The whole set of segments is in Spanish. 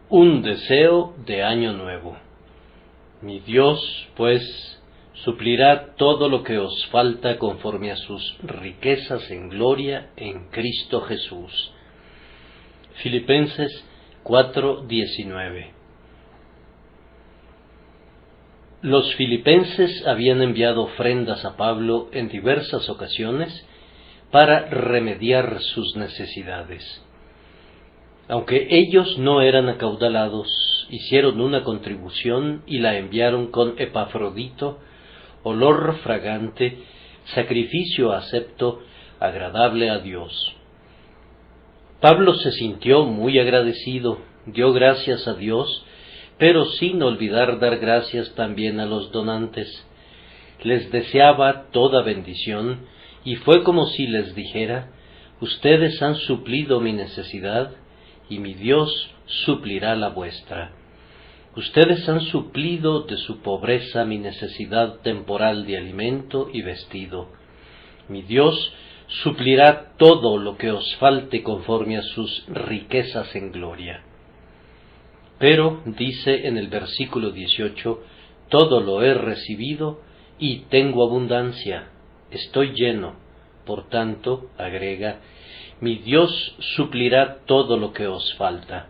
Un deseo de año nuevo. Mi Dios, pues, suplirá todo lo que os falta conforme a sus riquezas en gloria en Cristo Jesús. Filipenses 4:19. Los filipenses habían enviado ofrendas a Pablo en diversas ocasiones para remediar sus necesidades. Aunque ellos no eran acaudalados, hicieron una contribución y la enviaron con Epafrodito, olor fragante, sacrificio acepto, agradable a Dios. Pablo se sintió muy agradecido, dio gracias a Dios, pero sin olvidar dar gracias también a los donantes. Les deseaba toda bendición, y fue como si les dijera: ustedes han suplido mi necesidad, y mi Dios suplirá la vuestra. Ustedes han suplido de su pobreza mi necesidad temporal de alimento y vestido. Mi Dios suplirá todo lo que os falte conforme a sus riquezas en gloria. Pero, dice en el versículo 18, todo lo he recibido y tengo abundancia, estoy lleno. Por tanto, agrega, mi Dios suplirá todo lo que os falta.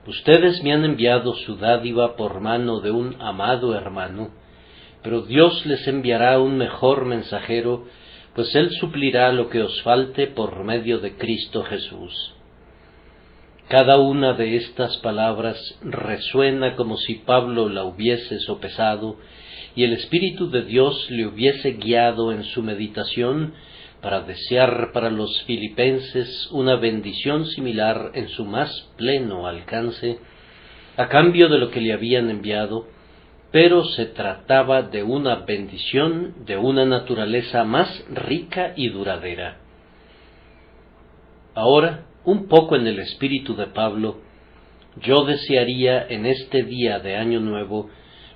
Ustedes me han enviado su dádiva por mano de un amado hermano, pero Dios les enviará un mejor mensajero, pues Él suplirá lo que os falte por medio de Cristo Jesús. Cada una de estas palabras resuena como si Pablo la hubiese sopesado y el Espíritu de Dios le hubiese guiado en su meditación para desear para los filipenses una bendición similar en su más pleno alcance, a cambio de lo que le habían enviado, pero se trataba de una bendición de una naturaleza más rica y duradera. Ahora, un poco en el espíritu de Pablo, yo desearía en este día de Año Nuevo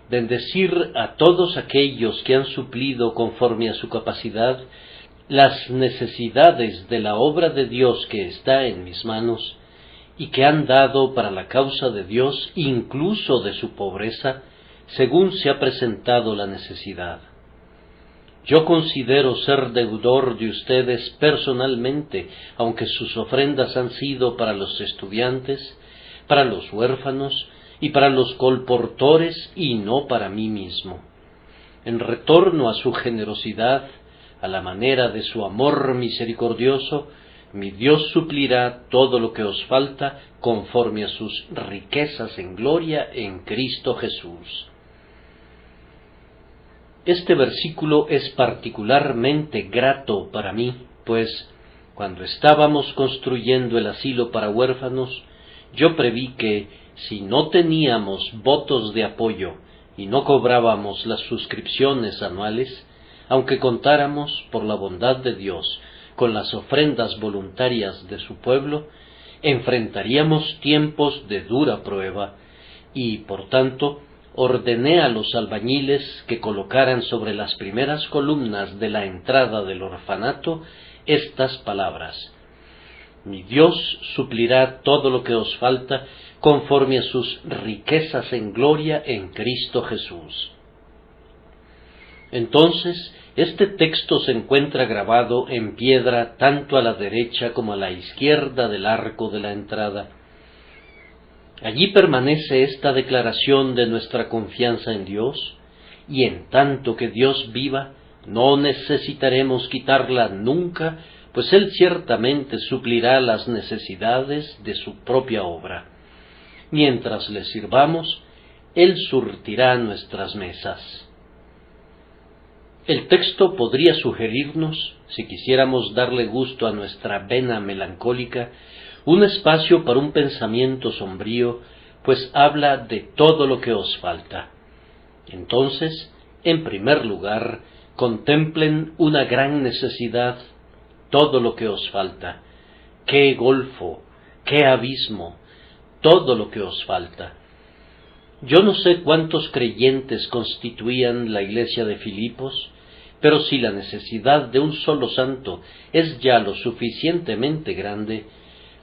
bendecir a todos aquellos que han suplido conforme a su capacidad las necesidades de la obra de Dios que está en mis manos y que han dado para la causa de Dios incluso de su pobreza, según se ha presentado la necesidad. Yo considero ser deudor de ustedes personalmente, aunque sus ofrendas han sido para los estudiantes, para los huérfanos y para los colportores y no para mí mismo. En retorno a su generosidad, a la manera de su amor misericordioso, mi Dios suplirá todo lo que os falta conforme a sus riquezas en gloria en Cristo Jesús. Este versículo es particularmente grato para mí, pues cuando estábamos construyendo el asilo para huérfanos, yo preví que si no teníamos votos de apoyo y no cobrábamos las suscripciones anuales, aunque contáramos, por la bondad de Dios, con las ofrendas voluntarias de su pueblo, enfrentaríamos tiempos de dura prueba y, por tanto, ordené a los albañiles que colocaran sobre las primeras columnas de la entrada del orfanato estas palabras: mi Dios suplirá todo lo que os falta conforme a sus riquezas en gloria en Cristo Jesús. Entonces, este texto se encuentra grabado en piedra tanto a la derecha como a la izquierda del arco de la entrada. Allí permanece esta declaración de nuestra confianza en Dios, y en tanto que Dios viva, no necesitaremos quitarla nunca, pues Él ciertamente suplirá las necesidades de su propia obra. Mientras le sirvamos, Él surtirá nuestras mesas. El texto podría sugerirnos, si quisiéramos darle gusto a nuestra vena melancólica, un espacio para un pensamiento sombrío, pues habla de todo lo que os falta. Entonces, en primer lugar, contemplen una gran necesidad, todo lo que os falta. ¡Qué golfo! ¡Qué abismo! Todo lo que os falta. Yo no sé cuántos creyentes constituían la iglesia de Filipos, pero si la necesidad de un solo santo es ya lo suficientemente grande,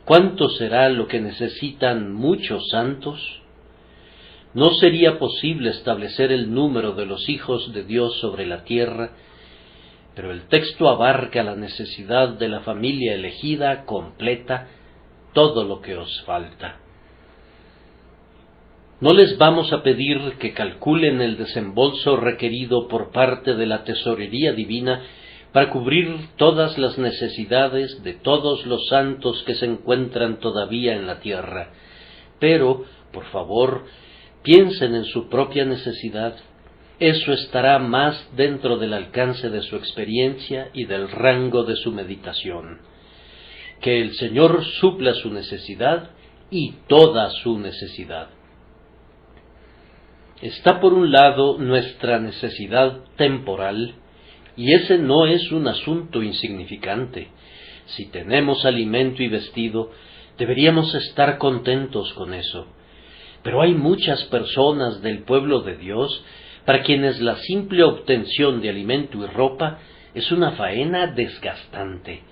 ¿cuánto será lo que necesitan muchos santos? No sería posible establecer el número de los hijos de Dios sobre la tierra, pero el texto abarca la necesidad de la familia elegida completa, todo lo que os falta. No les vamos a pedir que calculen el desembolso requerido por parte de la tesorería divina para cubrir todas las necesidades de todos los santos que se encuentran todavía en la tierra, pero, por favor, piensen en su propia necesidad. Eso estará más dentro del alcance de su experiencia y del rango de su meditación. Que el Señor supla su necesidad y toda su necesidad. Está por un lado nuestra necesidad temporal, y ese no es un asunto insignificante. Si tenemos alimento y vestido, deberíamos estar contentos con eso. Pero hay muchas personas del pueblo de Dios para quienes la simple obtención de alimento y ropa es una faena desgastante.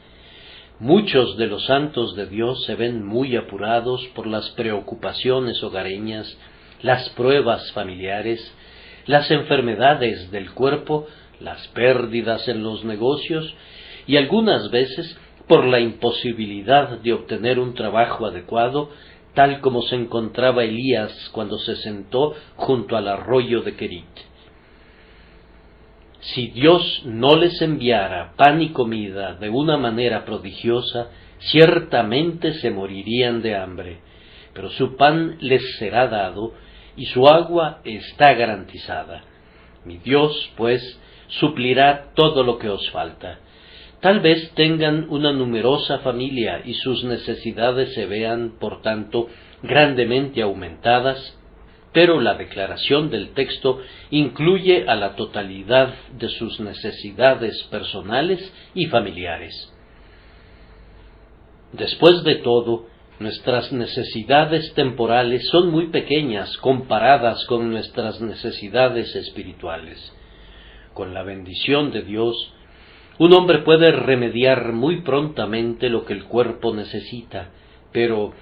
Muchos de los santos de Dios se ven muy apurados por las preocupaciones hogareñas, las pruebas familiares, las enfermedades del cuerpo, las pérdidas en los negocios y algunas veces por la imposibilidad de obtener un trabajo adecuado, tal como se encontraba Elías cuando se sentó junto al arroyo de Querit. Si Dios no les enviara pan y comida de una manera prodigiosa, ciertamente se morirían de hambre, pero su pan les será dado y su agua está garantizada. Mi Dios, pues, suplirá todo lo que os falta. Tal vez tengan una numerosa familia y sus necesidades se vean, por tanto, grandemente aumentadas, pero la declaración del texto incluye a la totalidad de sus necesidades personales y familiares. Después de todo, nuestras necesidades temporales son muy pequeñas comparadas con nuestras necesidades espirituales. Con la bendición de Dios, un hombre puede remediar muy prontamente lo que el cuerpo necesita, pero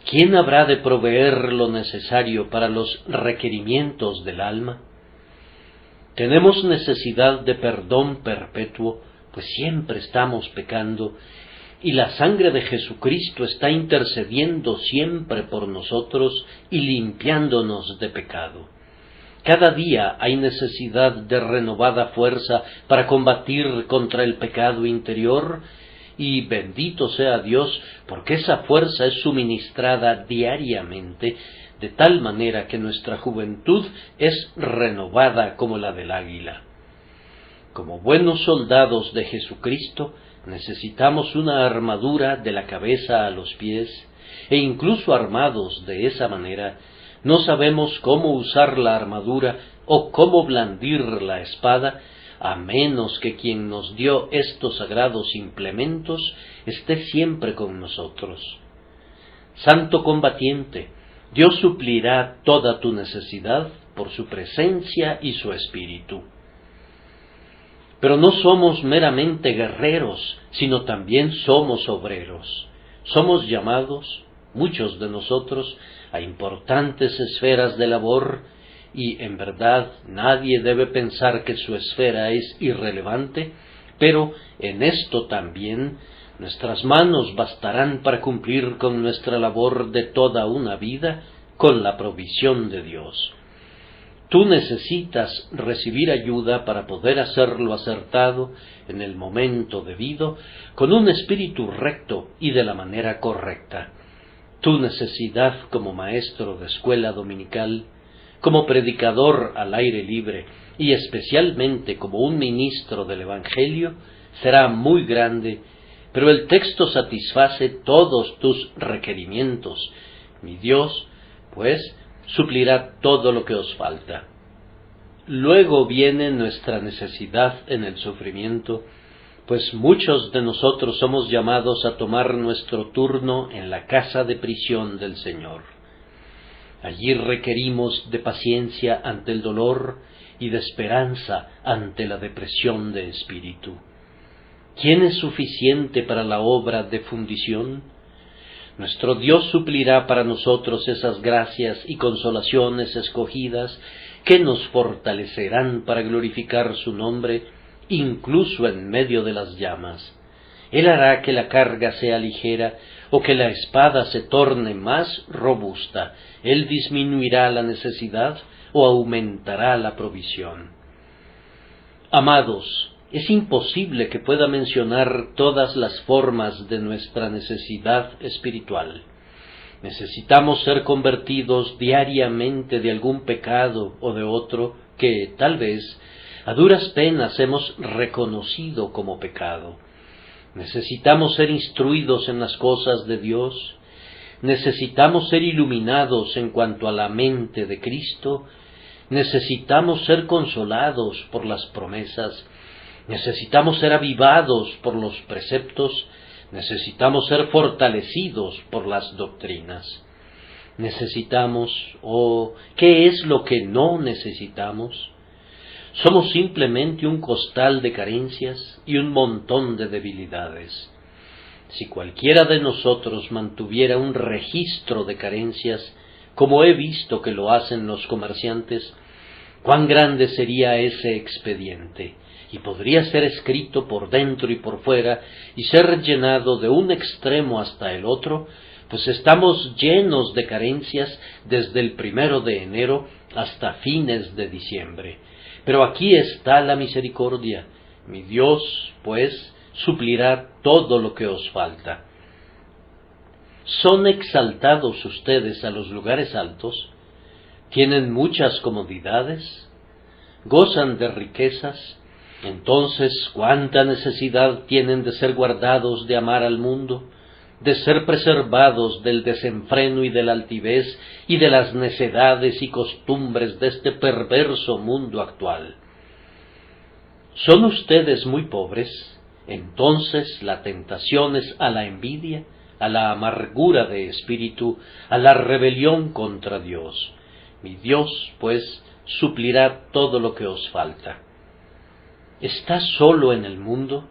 ¿quién habrá de proveer lo necesario para los requerimientos del alma? Tenemos necesidad de perdón perpetuo, pues siempre estamos pecando, y la sangre de Jesucristo está intercediendo siempre por nosotros y limpiándonos de pecado. Cada día hay necesidad de renovada fuerza para combatir contra el pecado interior, y bendito sea Dios, porque esa fuerza es suministrada diariamente, de tal manera que nuestra juventud es renovada como la del águila. Como buenos soldados de Jesucristo, necesitamos una armadura de la cabeza a los pies, e incluso armados de esa manera, no sabemos cómo usar la armadura o cómo blandir la espada, a menos que quien nos dio estos sagrados implementos esté siempre con nosotros. Santo combatiente, Dios suplirá toda tu necesidad por su presencia y su espíritu. Pero no somos meramente guerreros, sino también somos obreros. Somos llamados, muchos de nosotros, a importantes esferas de labor, y en verdad nadie debe pensar que su esfera es irrelevante, pero en esto también nuestras manos bastarán para cumplir con nuestra labor de toda una vida, con la provisión de Dios. Tú necesitas recibir ayuda para poder hacerlo acertado en el momento debido, con un espíritu recto y de la manera correcta. Tu necesidad como maestro de escuela dominical, como predicador al aire libre y especialmente como un ministro del Evangelio, será muy grande, pero el texto satisface todos tus requerimientos. Mi Dios, pues, suplirá todo lo que os falta. Luego viene nuestra necesidad en el sufrimiento, pues muchos de nosotros somos llamados a tomar nuestro turno en la casa de prisión del Señor. Allí requerimos de paciencia ante el dolor y de esperanza ante la depresión de espíritu. ¿Quién es suficiente para la obra de fundición? Nuestro Dios suplirá para nosotros esas gracias y consolaciones escogidas que nos fortalecerán para glorificar su nombre, incluso en medio de las llamas. Él hará que la carga sea ligera o que la espada se torne más robusta. Él disminuirá la necesidad o aumentará la provisión. Amados, es imposible que pueda mencionar todas las formas de nuestra necesidad espiritual. Necesitamos ser convertidos diariamente de algún pecado o de otro que, tal vez, a duras penas hemos reconocido como pecado. Necesitamos ser instruidos en las cosas de Dios. Necesitamos ser iluminados en cuanto a la mente de Cristo. Necesitamos ser consolados por las promesas. Necesitamos ser avivados por los preceptos. Necesitamos ser fortalecidos por las doctrinas. Necesitamos, ¿qué es lo que no necesitamos? Somos simplemente un costal de carencias y un montón de debilidades. Si cualquiera de nosotros mantuviera un registro de carencias, como he visto que lo hacen los comerciantes, cuán grande sería ese expediente, y podría ser escrito por dentro y por fuera, y ser llenado de un extremo hasta el otro, pues estamos llenos de carencias desde el 1 de enero hasta fines de diciembre. Pero aquí está la misericordia. Mi Dios, pues, suplirá todo lo que os falta. ¿Son exaltados ustedes a los lugares altos? ¿Tienen muchas comodidades? ¿Gozan de riquezas? Entonces, ¿cuánta necesidad tienen de ser guardados de amar al mundo, de ser preservados del desenfreno y de la altivez y de las necedades y costumbres de este perverso mundo actual? ¿Son ustedes muy pobres? Entonces la tentación es a la envidia, a la amargura de espíritu, a la rebelión contra Dios. Mi Dios, pues, suplirá todo lo que os falta. ¿Estás solo en el mundo?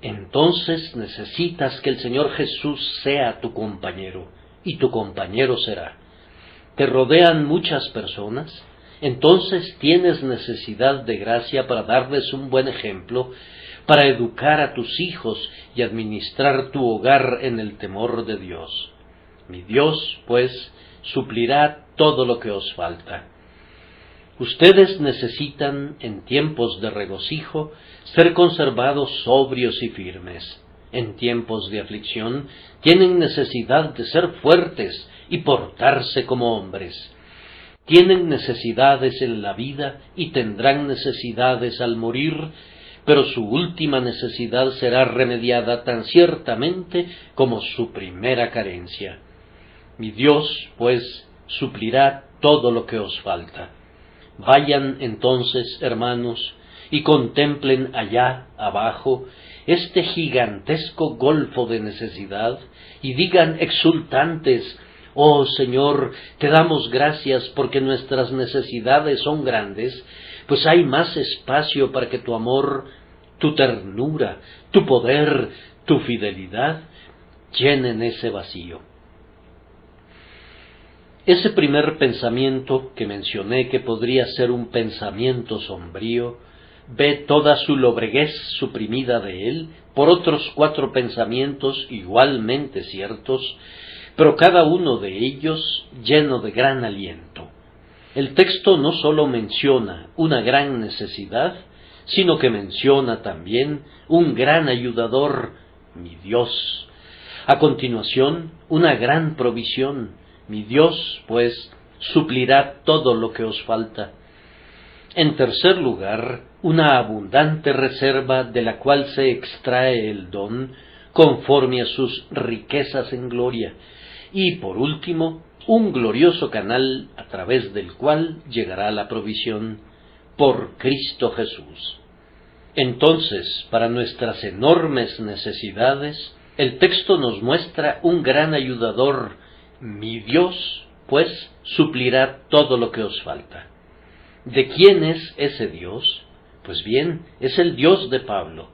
Entonces necesitas que el Señor Jesús sea tu compañero, y tu compañero será. ¿Te rodean muchas personas? Entonces tienes necesidad de gracia para darles un buen ejemplo, para educar a tus hijos y administrar tu hogar en el temor de Dios. Mi Dios, pues, suplirá todo lo que os falta. Ustedes necesitan, en tiempos de regocijo, ser conservados sobrios y firmes. En tiempos de aflicción, tienen necesidad de ser fuertes y portarse como hombres. Tienen necesidades en la vida y tendrán necesidades al morir, pero su última necesidad será remediada tan ciertamente como su primera carencia. Mi Dios, pues, suplirá todo lo que os falta. Vayan entonces, hermanos, y contemplen allá abajo este gigantesco golfo de necesidad, y digan exultantes: «Oh Señor, te damos gracias porque nuestras necesidades son grandes, pues hay más espacio para que tu amor, tu ternura, tu poder, tu fidelidad llenen ese vacío». Ese primer pensamiento que mencioné, que podría ser un pensamiento sombrío, ve toda su lobreguez suprimida de él por otros 4 pensamientos igualmente ciertos, pero cada uno de ellos lleno de gran aliento. El texto no sólo menciona una gran necesidad, sino que menciona también un gran ayudador, mi Dios. A continuación, una gran provisión. Mi Dios, pues, suplirá todo lo que os falta. En tercer lugar, una abundante reserva de la cual se extrae el don conforme a sus riquezas en gloria. Y por último, un glorioso canal a través del cual llegará la provisión por Cristo Jesús. Entonces, para nuestras enormes necesidades, el texto nos muestra un gran ayudador. Mi Dios, pues, suplirá todo lo que os falta. ¿De quién es ese Dios? Pues bien, es el Dios de Pablo.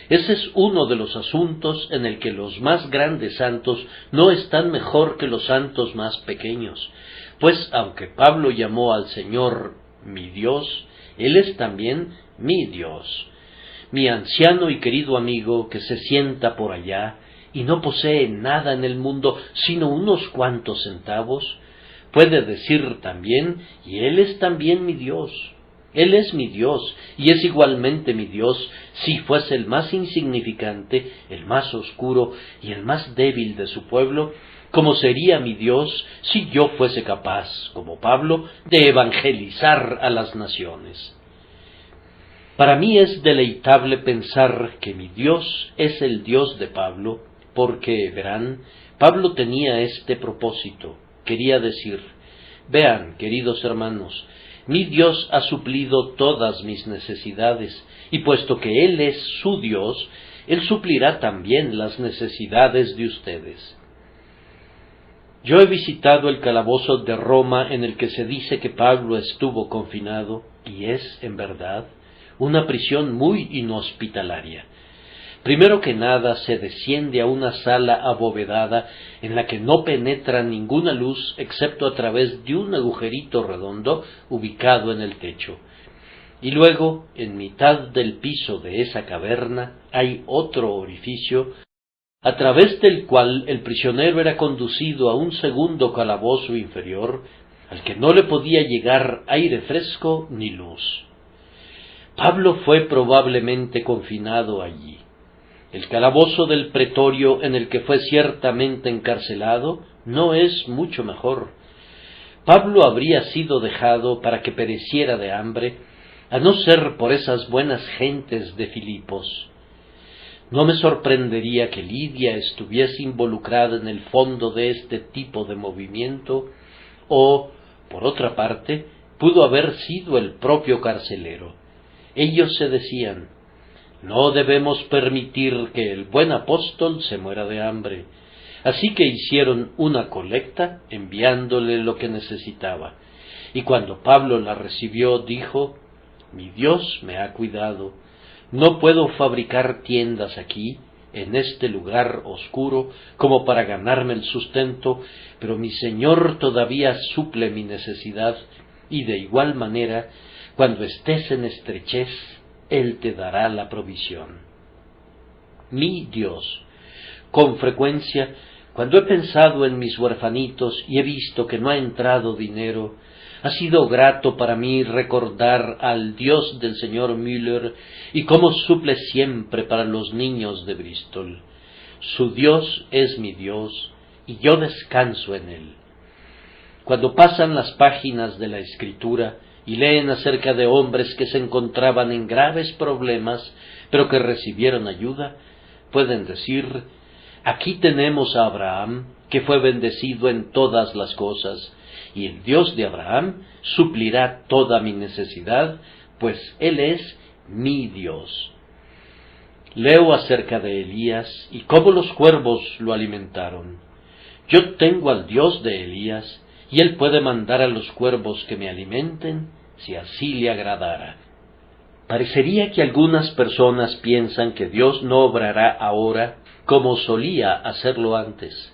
Ese es uno de los asuntos en el que los más grandes santos no están mejor que los santos más pequeños, pues aunque Pablo llamó al Señor mi Dios, Él es también mi Dios. Mi anciano y querido amigo que se sienta por allá y no posee nada en el mundo sino unos cuantos centavos, puede decir también, y Él es también mi Dios. Él es mi Dios, y es igualmente mi Dios si fuese el más insignificante, el más oscuro y el más débil de su pueblo, como sería mi Dios si yo fuese capaz, como Pablo, de evangelizar a las naciones. Para mí es deleitable pensar que mi Dios es el Dios de Pablo, porque, verán, Pablo tenía este propósito, quería decir, vean, queridos hermanos, mi Dios ha suplido todas mis necesidades, y puesto que Él es su Dios, Él suplirá también las necesidades de ustedes. Yo he visitado el calabozo de Roma en el que se dice que Pablo estuvo confinado, y es, en verdad, una prisión muy inhospitalaria. Primero que nada se desciende a una sala abovedada en la que no penetra ninguna luz excepto a través de un agujerito redondo ubicado en el techo. Y luego, en mitad del piso de esa caverna, hay otro orificio a través del cual el prisionero era conducido a un segundo calabozo inferior al que no le podía llegar aire fresco ni luz. Pablo fue probablemente confinado allí. El calabozo del pretorio en el que fue ciertamente encarcelado no es mucho mejor. Pablo habría sido dejado para que pereciera de hambre, a no ser por esas buenas gentes de Filipos. No me sorprendería que Lidia estuviese involucrada en el fondo de este tipo de movimiento, o, por otra parte, pudo haber sido el propio carcelero. Ellos se decían, no debemos permitir que el buen apóstol se muera de hambre. Así que hicieron una colecta enviándole lo que necesitaba. Y cuando Pablo la recibió, dijo, mi Dios me ha cuidado. No puedo fabricar tiendas aquí, en este lugar oscuro, como para ganarme el sustento, pero mi Señor todavía suple mi necesidad, y de igual manera, cuando estés en estrechez, Él te dará la provisión. Mi Dios, con frecuencia, cuando he pensado en mis huerfanitos y he visto que no ha entrado dinero, ha sido grato para mí recordar al Dios del señor Müller y cómo suple siempre para los niños de Bristol. Su Dios es mi Dios y yo descanso en Él. Cuando pasan las páginas de la Escritura y leen acerca de hombres que se encontraban en graves problemas, pero que recibieron ayuda, pueden decir, aquí tenemos a Abraham, que fue bendecido en todas las cosas, y el Dios de Abraham suplirá toda mi necesidad, pues Él es mi Dios. Leo acerca de Elías y cómo los cuervos lo alimentaron. Yo tengo al Dios de Elías, y Él puede mandar a los cuervos que me alimenten, si así le agradara. Parecería que algunas personas piensan que Dios no obrará ahora como solía hacerlo antes.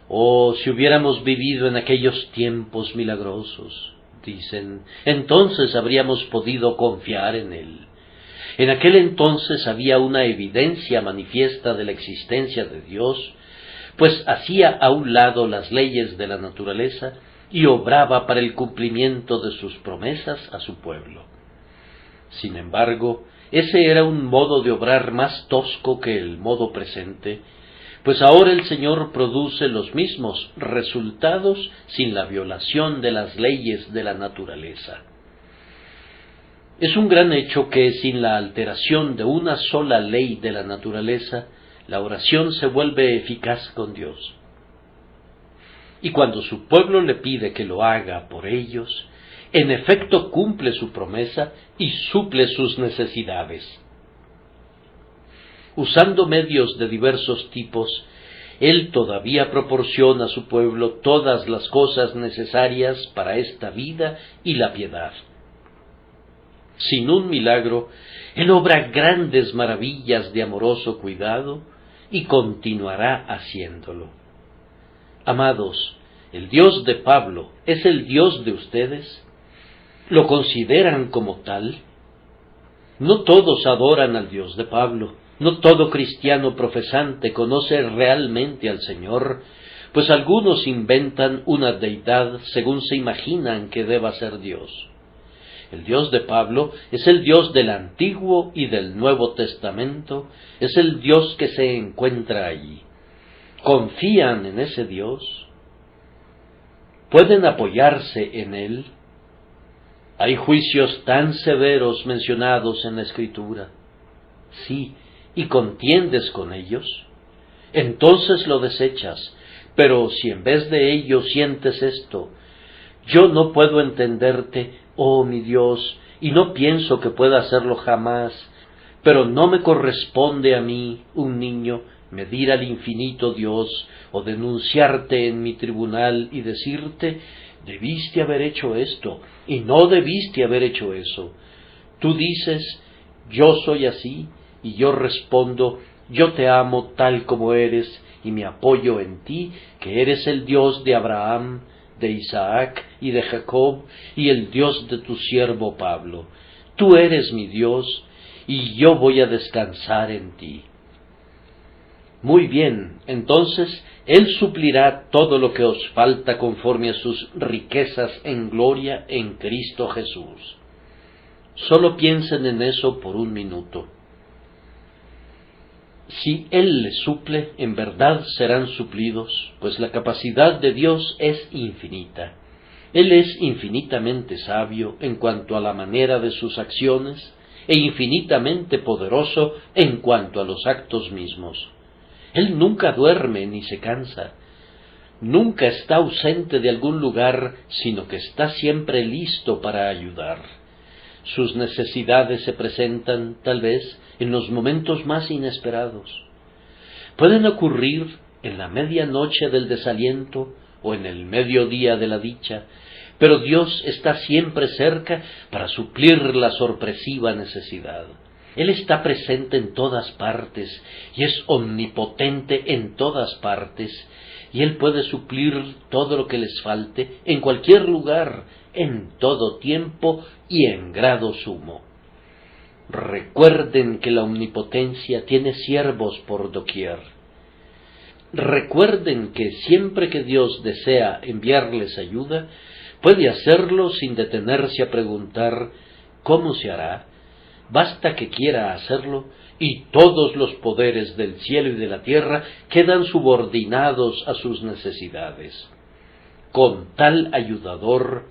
Oh, si hubiéramos vivido en aquellos tiempos milagrosos, dicen, entonces habríamos podido confiar en Él. En aquel entonces había una evidencia manifiesta de la existencia de Dios, pues hacía a un lado las leyes de la naturaleza y obraba para el cumplimiento de sus promesas a su pueblo. Sin embargo, ese era un modo de obrar más tosco que el modo presente, pues ahora el Señor produce los mismos resultados sin la violación de las leyes de la naturaleza. Es un gran hecho que sin la alteración de una sola ley de la naturaleza, la oración se vuelve eficaz con Dios. Y cuando su pueblo le pide que lo haga por ellos, en efecto cumple su promesa y suple sus necesidades. Usando medios de diversos tipos, Él todavía proporciona a su pueblo todas las cosas necesarias para esta vida y la piedad. sin un milagro, Él obra grandes maravillas de amoroso cuidado y continuará haciéndolo. Amados, el Dios de Pablo es el Dios de ustedes. ¿Lo consideran como tal? No todos adoran al Dios de Pablo. No todo cristiano profesante conoce realmente al Señor, pues algunos inventan una deidad según se imaginan que deba ser Dios. El Dios de Pablo es el Dios del Antiguo y del Nuevo Testamento, es el Dios que se encuentra allí. ¿Confían en ese Dios? ¿Pueden apoyarse en Él? Hay juicios tan severos mencionados en la Escritura. Sí, ¿y contiendes con ellos? Entonces lo desechas, pero si en vez de ello sientes esto: yo no puedo entenderte, oh mi Dios, y no pienso que pueda hacerlo jamás, pero no me corresponde a mí, un niño, medir al infinito Dios, o denunciarte en mi tribunal y decirte: debiste haber hecho esto, y no debiste haber hecho eso. Tú dices: yo soy así, y yo respondo: yo te amo tal como eres, y me apoyo en ti, que eres el Dios de Abraham, de Isaac y de Jacob, y el Dios de tu siervo Pablo. Tú eres mi Dios, y yo voy a descansar en ti. Muy bien, entonces Él suplirá todo lo que os falta conforme a sus riquezas en gloria en Cristo Jesús. Solo piensen en eso por un minuto. Si Él les suple, en verdad serán suplidos, pues la capacidad de Dios es infinita. Él es infinitamente sabio en cuanto a la manera de sus acciones, e infinitamente poderoso en cuanto a los actos mismos. Él nunca duerme ni se cansa, nunca está ausente de algún lugar, sino que está siempre listo para ayudar. Sus necesidades se presentan, tal vez, en los momentos más inesperados. Pueden ocurrir en la medianoche del desaliento o en el mediodía de la dicha, pero Dios está siempre cerca para suplir la sorpresiva necesidad. Él está presente en todas partes y es omnipotente en todas partes, y Él puede suplir todo lo que les falte en cualquier lugar, en todo tiempo y en grado sumo. Recuerden que la omnipotencia tiene siervos por doquier. Recuerden que siempre que Dios desea enviarles ayuda, puede hacerlo sin detenerse a preguntar ¿cómo se hará? Basta que quiera hacerlo, y todos los poderes del cielo y de la tierra quedan subordinados a sus necesidades. Con tal ayudador,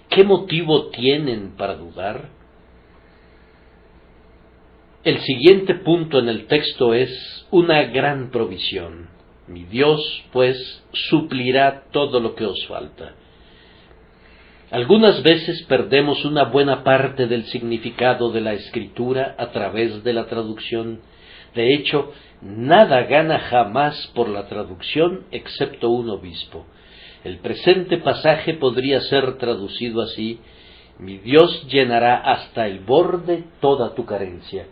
¿qué motivo tienen para dudar? El siguiente punto en el texto es una gran provisión. Mi Dios, pues, suplirá todo lo que os falta. Algunas veces perdemos una buena parte del significado de la Escritura a través de la traducción. De hecho, nada gana jamás por la traducción excepto un obispo. El presente pasaje podría ser traducido así: mi Dios llenará hasta el borde toda tu carencia.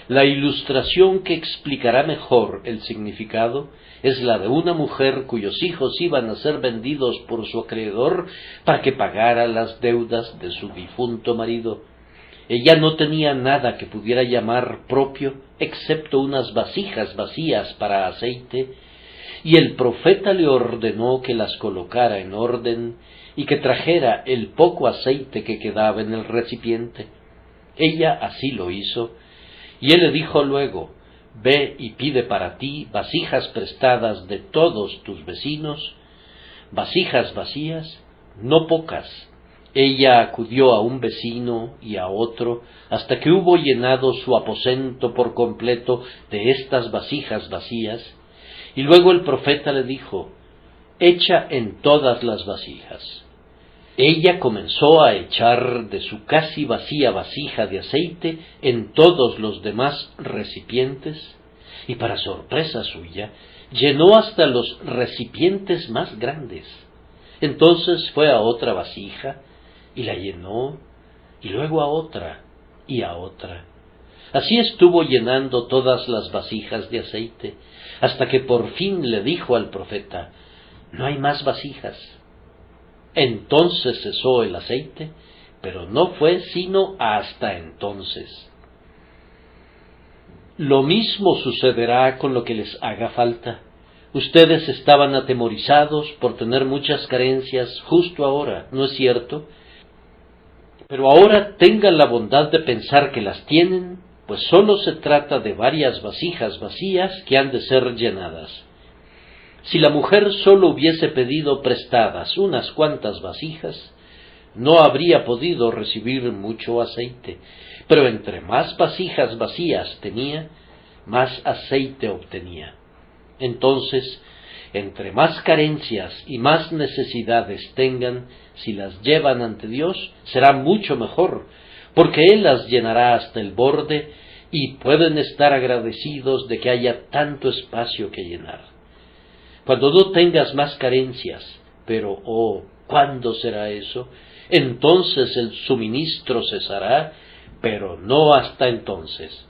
La ilustración que explicará mejor el significado es la de una mujer cuyos hijos iban a ser vendidos por su acreedor para que pagara las deudas de su difunto marido. Ella no tenía nada que pudiera llamar propio excepto unas vasijas vacías para aceite, y el profeta le ordenó que las colocara en orden y que trajera el poco aceite que quedaba en el recipiente. Ella así lo hizo, y él le dijo luego: ve y pide para ti vasijas prestadas de todos tus vecinos, vasijas vacías, no pocas. Ella acudió a un vecino y a otro, hasta que hubo llenado su aposento por completo de estas vasijas vacías, y luego el profeta le dijo: echa en todas las vasijas. Ella comenzó a echar de su casi vacía vasija de aceite en todos los demás recipientes, y para sorpresa suya, llenó hasta los recipientes más grandes. Entonces fue a otra vasija, y la llenó, y luego a otra, y a otra. Así estuvo llenando todas las vasijas de aceite, hasta que por fin le dijo al profeta: «No hay más vasijas». Entonces cesó el aceite, pero no fue sino hasta entonces. Lo mismo sucederá con lo que les haga falta. Ustedes estaban atemorizados por tener muchas carencias justo ahora, ¿no es cierto? Pero ahora tengan la bondad de pensar que las tienen, pues sólo se trata de varias vasijas vacías que han de ser llenadas. Si la mujer sólo hubiese pedido prestadas unas cuantas vasijas, no habría podido recibir mucho aceite, pero entre más vasijas vacías tenía, más aceite obtenía. Entonces, entre más carencias y más necesidades tengan, si las llevan ante Dios, será mucho mejor, porque Él las llenará hasta el borde y pueden estar agradecidos de que haya tanto espacio que llenar. Cuando no tengas más carencias, pero ¿cuándo será eso? Entonces el suministro cesará, pero no hasta entonces.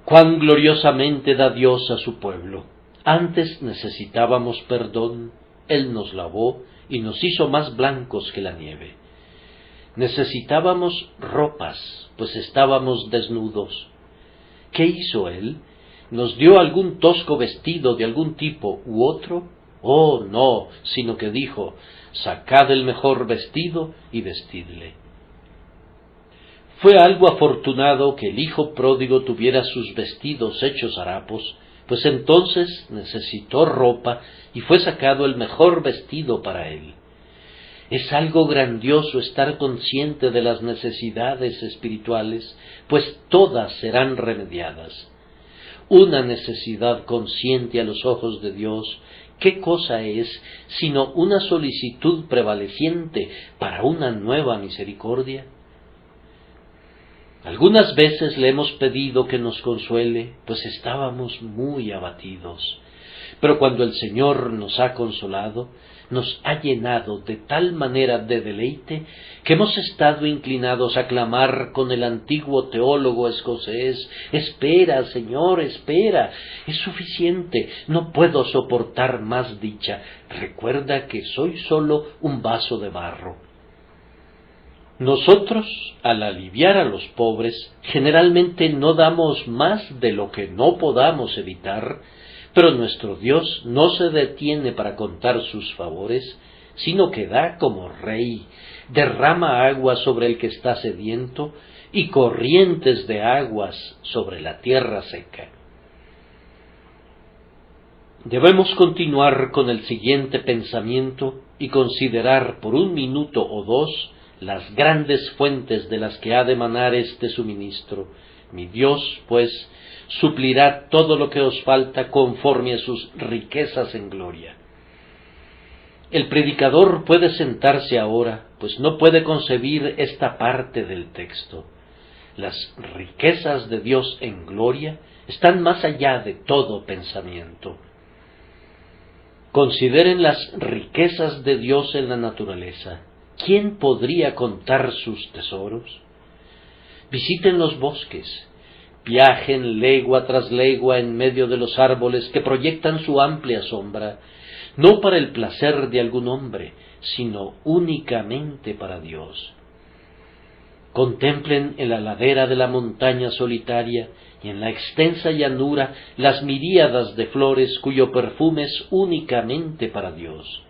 Cuán gloriosamente da Dios a su pueblo. Antes necesitábamos perdón, Él nos lavó y nos hizo más blancos que la nieve. Necesitábamos ropas, pues estábamos desnudos. ¿Qué hizo Él? ¿Nos dio algún tosco vestido de algún tipo u otro? Oh, no, sino que dijo: «Sacad el mejor vestido y vestidle». Fue algo afortunado que el hijo pródigo tuviera sus vestidos hechos harapos, pues entonces necesitó ropa y fue sacado el mejor vestido para él. Es algo grandioso estar consciente de las necesidades espirituales, pues todas serán remediadas. Una necesidad consciente a los ojos de Dios, ¿qué cosa es sino una solicitud prevaleciente para una nueva misericordia? Algunas veces le hemos pedido que nos consuele, pues estábamos muy abatidos. Pero cuando el Señor nos ha consolado, nos ha llenado de tal manera de deleite que hemos estado inclinados a clamar con el antiguo teólogo escocés: «Espera, Señor, espera, es suficiente, no puedo soportar más dicha, recuerda que soy solo un vaso de barro». Nosotros, al aliviar a los pobres, generalmente no damos más de lo que no podamos evitar, pero nuestro Dios no se detiene para contar sus favores, sino que da como Rey, derrama agua sobre el que está sediento y corrientes de aguas sobre la tierra seca. Debemos continuar con el siguiente pensamiento y considerar por un minuto o dos las grandes fuentes de las que ha de emanar este suministro. Mi Dios, pues, suplirá todo lo que os falta conforme a sus riquezas en gloria. El predicador puede sentarse ahora, pues no puede concebir esta parte del texto. Las riquezas de Dios en gloria están más allá de todo pensamiento. Consideren las riquezas de Dios en la naturaleza. ¿Quién podría contar sus tesoros? Visiten los bosques, viajen legua tras legua en medio de los árboles que proyectan su amplia sombra, no para el placer de algún hombre, sino únicamente para Dios. Contemplen en la ladera de la montaña solitaria y en la extensa llanura las miríadas de flores cuyo perfume es únicamente para Dios.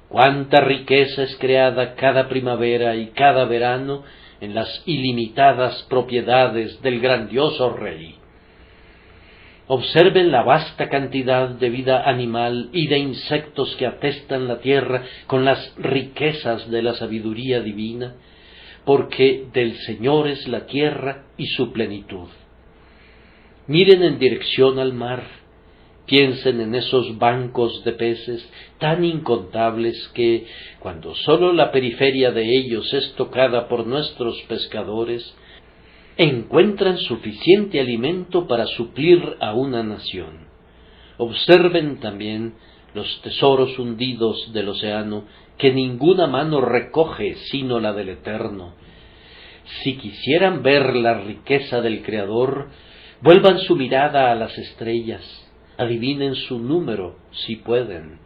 Cuánta riqueza es creada cada primavera y cada verano en las ilimitadas propiedades del grandioso Rey. Observen la vasta cantidad de vida animal y de insectos que atestan la tierra con las riquezas de la sabiduría divina, porque del Señor es la tierra y su plenitud. Miren en dirección al mar. Piensen en esos bancos de peces tan incontables que, cuando sólo la periferia de ellos es tocada por nuestros pescadores, encuentran suficiente alimento para suplir a una nación. Observen también los tesoros hundidos del océano que ninguna mano recoge sino la del Eterno. Si quisieran ver la riqueza del Creador, vuelvan su mirada a las estrellas, adivinen su número si pueden.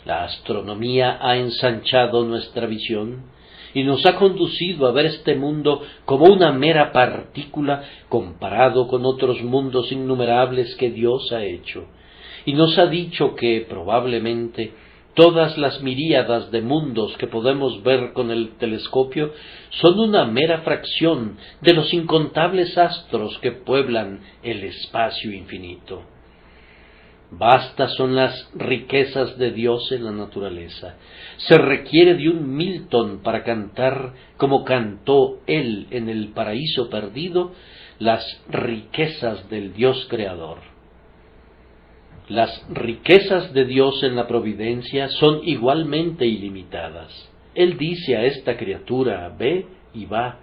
La astronomía ha ensanchado nuestra visión y nos ha conducido a ver este mundo como una mera partícula comparado con otros mundos innumerables que Dios ha hecho, y nos ha dicho que probablemente todas las miríadas de mundos que podemos ver con el telescopio son una mera fracción de los incontables astros que pueblan el espacio infinito. Vastas son las riquezas de Dios en la naturaleza. Se requiere de un Milton para cantar, como cantó él en el paraíso perdido, las riquezas del Dios creador. Las riquezas de Dios en la providencia son igualmente ilimitadas. Él dice a esta criatura, ve y va,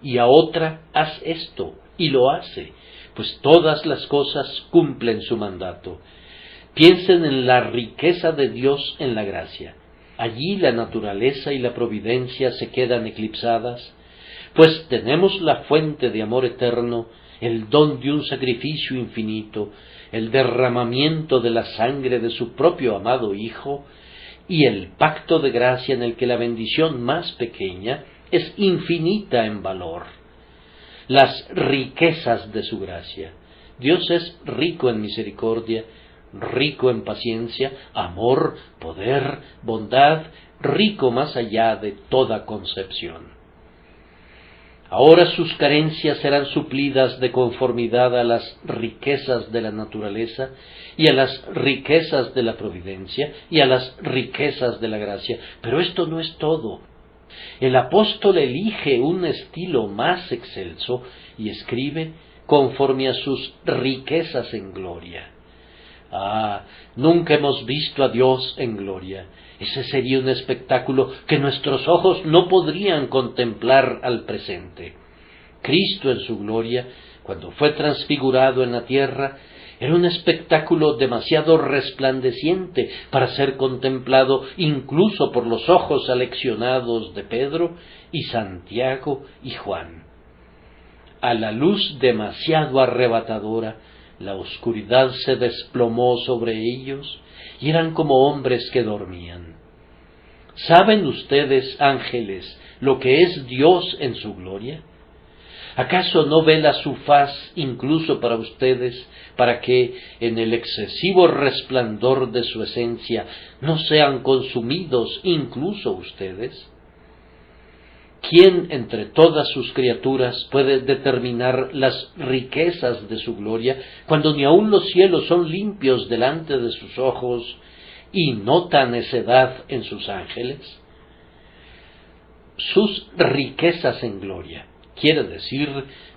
y a otra, haz esto, y lo hace, pues todas las cosas cumplen su mandato. Piensen en la riqueza de Dios en la gracia. Allí la naturaleza y la providencia se quedan eclipsadas, pues tenemos la fuente de amor eterno, el don de un sacrificio infinito, el derramamiento de la sangre de su propio amado Hijo, y el pacto de gracia en el que la bendición más pequeña es infinita en valor. Las riquezas de su gracia. Dios es rico en misericordia, rico en paciencia, amor, poder, bondad, rico más allá de toda concepción. Ahora sus carencias serán suplidas de conformidad a las riquezas de la naturaleza y a las riquezas de la providencia y a las riquezas de la gracia. Pero esto no es todo. El apóstol elige un estilo más excelso y escribe conforme a sus riquezas en gloria. Nunca hemos visto a Dios en gloria. Ese sería un espectáculo que nuestros ojos no podrían contemplar al presente. Cristo en su gloria, cuando fue transfigurado en la tierra, era un espectáculo demasiado resplandeciente para ser contemplado incluso por los ojos aleccionados de Pedro y Santiago y Juan. A la luz demasiado arrebatadora, la oscuridad se desplomó sobre ellos y eran como hombres que dormían. ¿Saben ustedes, ángeles, lo que es Dios en su gloria? ¿Acaso no vela su faz incluso para ustedes, para que, en el excesivo resplandor de su esencia, no sean consumidos incluso ustedes? ¿Quién entre todas sus criaturas puede determinar las riquezas de su gloria, cuando ni aun los cielos son limpios delante de sus ojos y nota necedad en sus ángeles? Sus riquezas en gloria quiere decir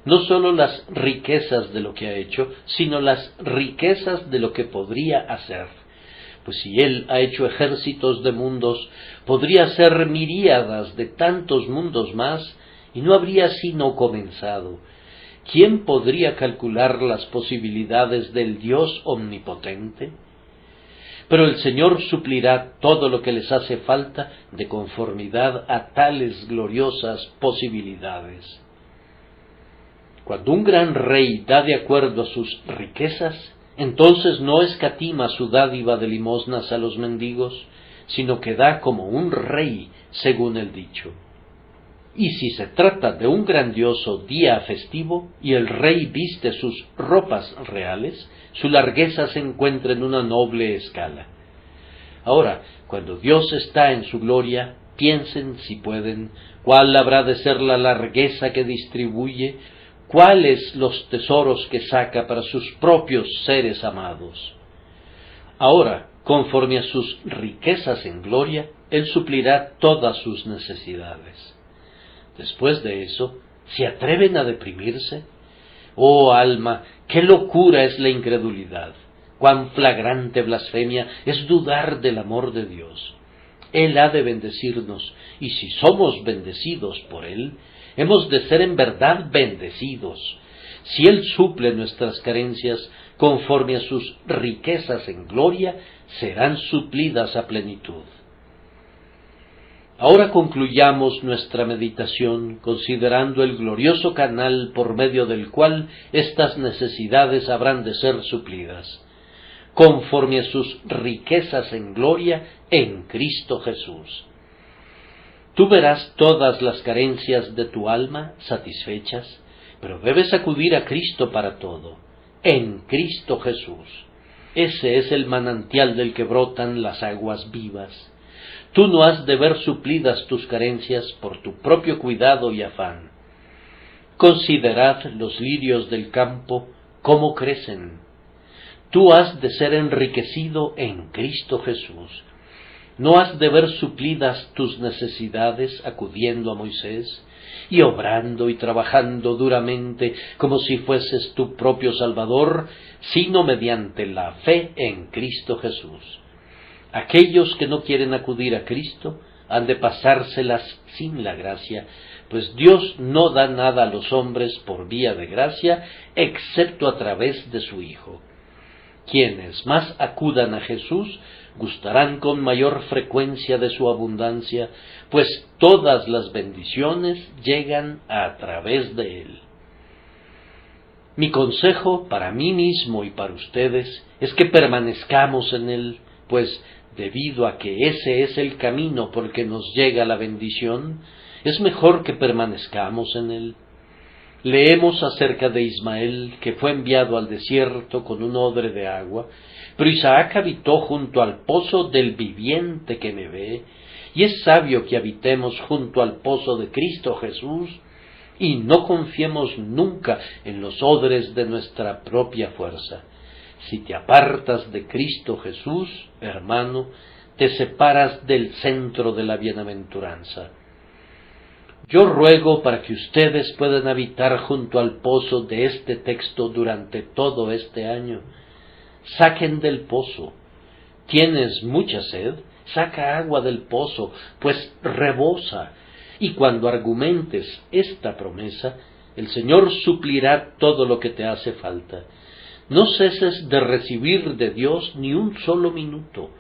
no sólo las riquezas de lo que ha hecho, sino las riquezas de lo que podría hacer. Pues si Él ha hecho ejércitos de mundos, podría hacer miríadas de tantos mundos más, y no habría sino comenzado. ¿Quién podría calcular las posibilidades del Dios omnipotente? Pero el Señor suplirá todo lo que les hace falta de conformidad a tales gloriosas posibilidades. Cuando un gran rey da de acuerdo a sus riquezas, entonces no escatima su dádiva de limosnas a los mendigos, sino que da como un rey, según el dicho. Y si se trata de un grandioso día festivo, y el rey viste sus ropas reales, su largueza se encuentra en una noble escala. Ahora, cuando Dios está en su gloria, piensen, si pueden, cuál habrá de ser la largueza que distribuye, cuáles los tesoros que saca para sus propios seres amados. Ahora, conforme a sus riquezas en gloria, Él suplirá todas sus necesidades. Después de eso, ¿se atreven a deprimirse? Oh alma, qué locura es la incredulidad, cuán flagrante blasfemia es dudar del amor de Dios. Él ha de bendecirnos, y si somos bendecidos por Él, hemos de ser en verdad bendecidos. Si Él suple nuestras carencias conforme a sus riquezas en gloria, serán suplidas a plenitud. Ahora concluyamos nuestra meditación considerando el glorioso canal por medio del cual estas necesidades habrán de ser suplidas, conforme a sus riquezas en gloria en Cristo Jesús. Tú verás todas las carencias de tu alma satisfechas, pero debes acudir a Cristo para todo, en Cristo Jesús. Ese es el manantial del que brotan las aguas vivas. Tú no has de ver suplidas tus carencias por tu propio cuidado y afán. Considerad los lirios del campo, cómo crecen. Tú has de ser enriquecido en Cristo Jesús. No has de ver suplidas tus necesidades acudiendo a Moisés y obrando y trabajando duramente como si fueses tu propio Salvador, sino mediante la fe en Cristo Jesús. Aquellos que no quieren acudir a Cristo han de pasárselas sin la gracia, pues Dios no da nada a los hombres por vía de gracia, excepto a través de su Hijo. Quienes más acudan a Jesús gustarán con mayor frecuencia de su abundancia, pues todas las bendiciones llegan a través de Él. Mi consejo para mí mismo y para ustedes es que permanezcamos en Él, pues debido a que ese es el camino por el que nos llega la bendición, es mejor que permanezcamos en Él. Leemos acerca de Ismael, que fue enviado al desierto con un odre de agua, pero Isaac habitó junto al pozo del viviente que me ve, y es sabio que habitemos junto al pozo de Cristo Jesús, y no confiemos nunca en los odres de nuestra propia fuerza. Si te apartas de Cristo Jesús, hermano, te separas del centro de la bienaventuranza. Yo ruego para que ustedes puedan habitar junto al pozo de este texto durante todo este año. Saquen del pozo. ¿Tienes mucha sed? Saca agua del pozo, pues rebosa. Y cuando argumentes esta promesa, el Señor suplirá todo lo que te hace falta. No ceses de recibir de Dios ni un solo minuto.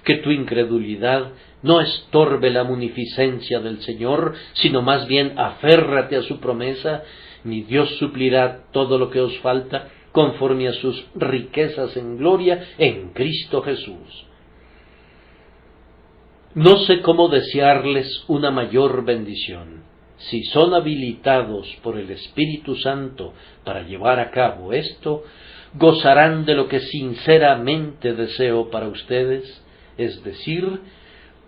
Que tu incredulidad no estorbe la munificencia del Señor, sino más bien aférrate a su promesa, ni Dios suplirá todo lo que os falta, conforme a sus riquezas en gloria en Cristo Jesús. No sé cómo desearles una mayor bendición. Si son habilitados por el Espíritu Santo para llevar a cabo esto, gozarán de lo que sinceramente deseo para ustedes, es decir,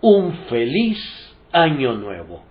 un feliz año nuevo.